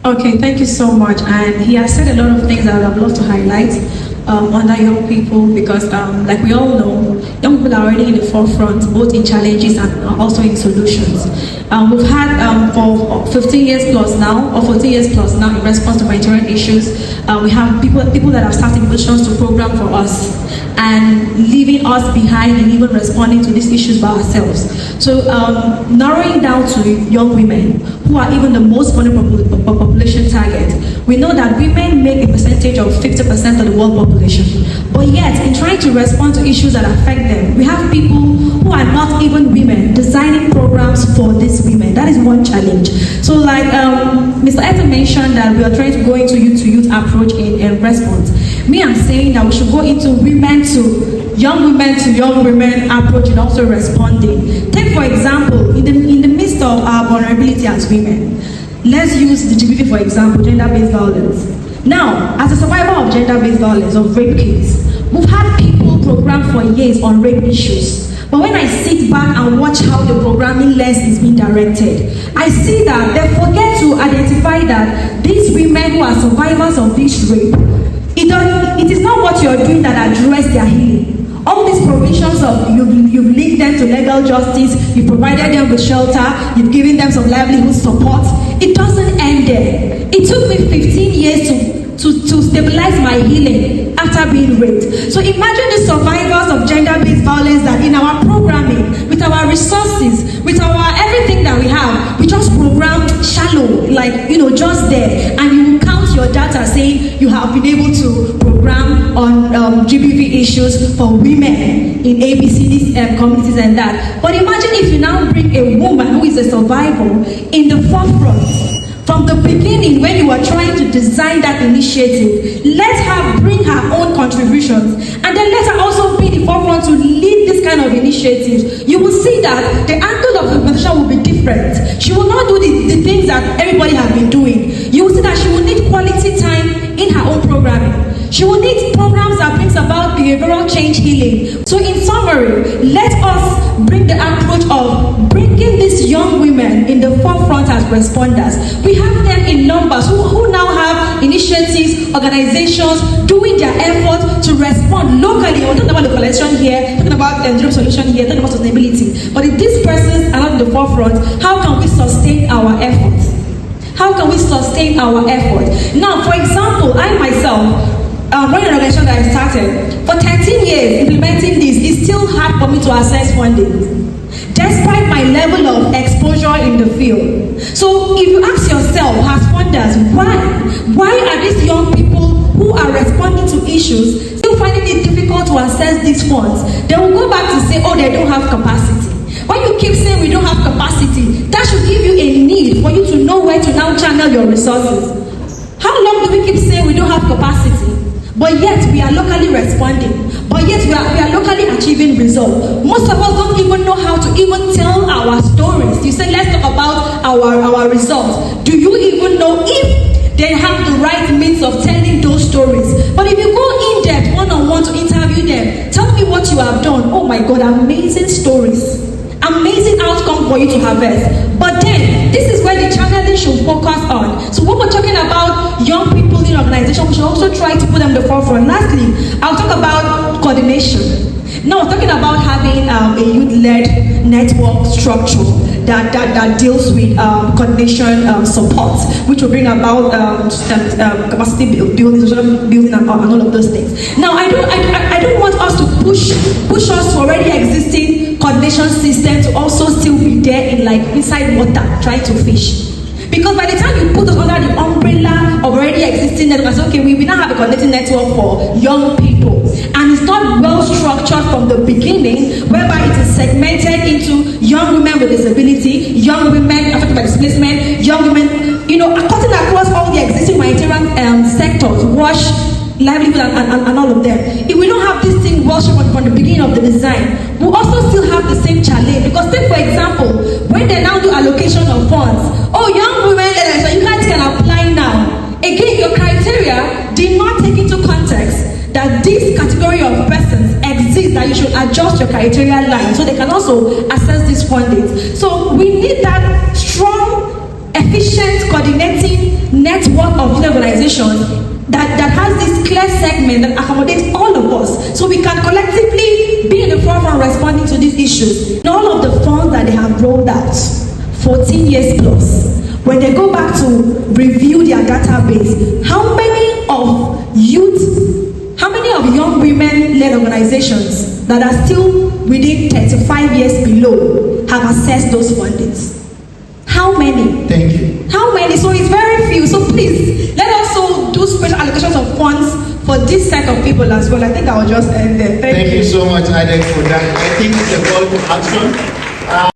Okay, thank you so much. And he has said a lot of things that I would love to highlight under young people because, like we all know, young people are already in the forefront, both in challenges and also in solutions. We've had for 15 years plus now, or 14 years plus now, in response to humanitarian issues, we have people that have started missions to program for us and leaving us behind and even responding to these issues by ourselves. So narrowing down to young women who are even the most vulnerable population target, we know that women make a percentage of 50% of the world population. But yet, in trying to respond to issues that affect them, we have people who are not even women designing programs for these women. That is one challenge. So like Mr. Etta mentioned that we are trying to go into youth-to-youth approach in response. Me, I'm saying that we should go into women to young women approach and also responding. Take for example, in the midst of our vulnerability as women, let's use the LGBT for example, gender-based violence. Now, as a survivor of gender-based violence, of rape case, we've had people program for years on rape issues. But when I sit back and watch how the programming lens is being directed, I see that they forget to identify that these women who are survivors of this rape, it is not what you're doing that address their healing. All these provisions of you've linked them to legal justice, you provided them with shelter, you've given them some livelihood support. It doesn't end there. It took me 15 years to stabilize my healing after being raped. So imagine the survivors of gender-based violence that in our programming, with our resources, with our everything that we have, we just programmed shallow, like, just there. And you will count your data saying you have been able to program on GBV issues for women in ABCD communities and that. But imagine if you now bring a woman who is a survivor in the forefront. From the beginning, when you were trying to design that initiative, let her bring her own contributions, and then let her also be the forefront to lead this kind of initiative. You will see that the angle of the organization will be different. She will not do the things that everybody has been doing. You will see that she will need quality time in her own programming. She will need programs that brings about behavioral change healing. So in summary, let us bring the approach of bringing these young women in the forefront as responders. We have them in numbers who now have initiatives, organizations doing their efforts to respond locally. We're talking about localization here, talking about the solution here, talking about sustainability. But if these persons are not in the forefront, how can we sustain our efforts? How can we sustain our effort? Now, for example, I myself, running an organization that I started, for 13 years implementing this, it's still hard for me to access funding, despite my level of exposure in the field. So if you ask yourself as funders, why are these young people who are responding to issues still finding it difficult to access these funds? They will go back to say, oh, they don't have capacity. When you keep saying we don't have capacity, that should give you a need for you to know where to now channel your resources. How long do we keep saying we don't have capacity? But yet we are locally responding. But yet we are locally achieving results. Most of us don't even know how to even tell our stories. You say, let's talk about our results. Do you even know if they have the right means of telling those stories? But if you go in depth, one-on-one to interview them, tell me what you have done. Oh my God, amazing stories. Amazing outcome for you to harvest. But then, this is where the channeling should focus on. So when we're talking about young people in organization, we should also try to put them in the forefront. Lastly, I'll talk about coordination. Now, we're talking about having a youth-led network structure that deals with coordination support, which will bring about capacity building and all of those things. Now, I don't want us to push us to already existing coordination system to also still be there in inside water trying to fish. Because by the time you put us under the umbrella of already existing networks, okay, we now have a connecting network for young people. And it's not well structured from the beginning, whereby it is segmented into young women with disability, young women affected by displacement, young women, cutting across all the existing humanitarian sectors, wash, livelihood, and all of them. If we don't have this thing well structured from the beginning of the design, we'll also still have the same challenge. Because take for example, when they now do allocation of funds, young women, so you guys can apply now. Again, your criteria did not take into context that this category of persons exists, that you should adjust your criteria line so they can also access these funding. So we need that strong, efficient coordinating network of youth organizations that has this clear segment that accommodates all of us, so we can collectively be in the forefront responding to these issues. In all of the funds that they have rolled out, 14 years plus, when they go back to review their database, how many of young women-led organizations that are still within 35 years below have accessed those fundings? How many? Thank you. How many? So it's very few. So please, let us also do special allocations of funds for this set of people as well. I think I'll just end there. Thank you so much, Alex, for that. I think it's a call to action.